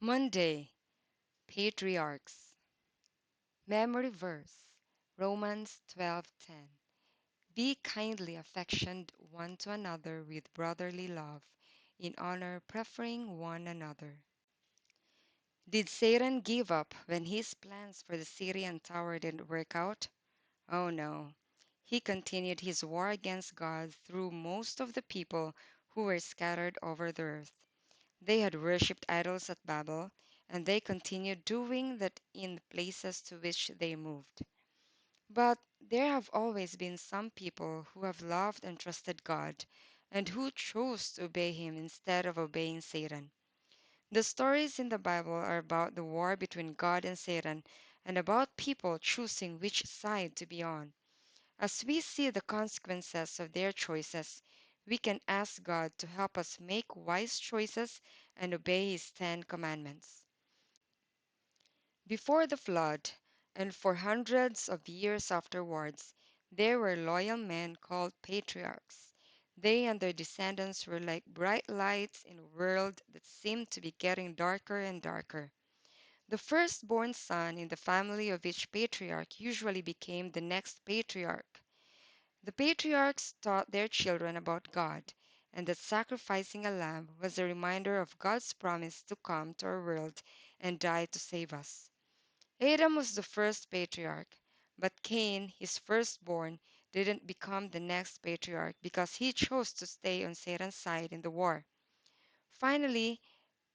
Monday, Patriarchs. Memory verse, Romans 12:10. Be kindly affectioned one to another with brotherly love, in honor preferring one another. Did Satan give up when his plans for the city and tower didn't work out? Oh no. He continued his war against God through most of the people who were scattered over the earth. They had worshipped idols at Babel, and they continued doing that in the places to which they moved. But there have always been some people who have loved and trusted God, and who chose to obey Him instead of obeying Satan. The stories in the Bible are about the war between God and Satan, and about people choosing which side to be on. As we see the consequences of their choices, we can ask God to help us make wise choices and obey His 10 Commandments. Before the flood, and for hundreds of years afterwards, there were loyal men called patriarchs. They and their descendants were like bright lights in a world that seemed to be getting darker and darker. The firstborn son in the family of each patriarch usually became the next patriarch. The patriarchs taught their children about God, and that sacrificing a lamb was a reminder of God's promise to come to our world and die to save us. Adam was the first patriarch, but Cain, his firstborn, didn't become the next patriarch because he chose to stay on Satan's side in the war. Finally,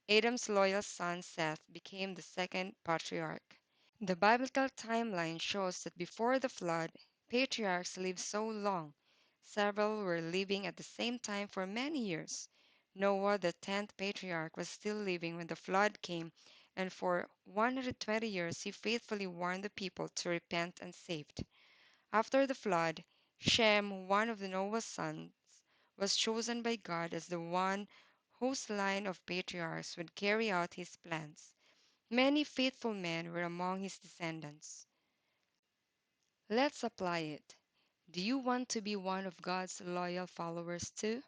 Adam's loyal son Seth became the second patriarch. The biblical timeline shows that before the flood, patriarchs lived so long. Several were living at the same time for many years. Noah, the 10th patriarch, was still living when the flood came, and for 120 years he faithfully warned the people to repent and saved. After the flood, Shem, one of Noah's sons, was chosen by God as the one whose line of patriarchs would carry out his plans. Many faithful men were among his descendants. Let's apply it. Do you want to be one of God's loyal followers too?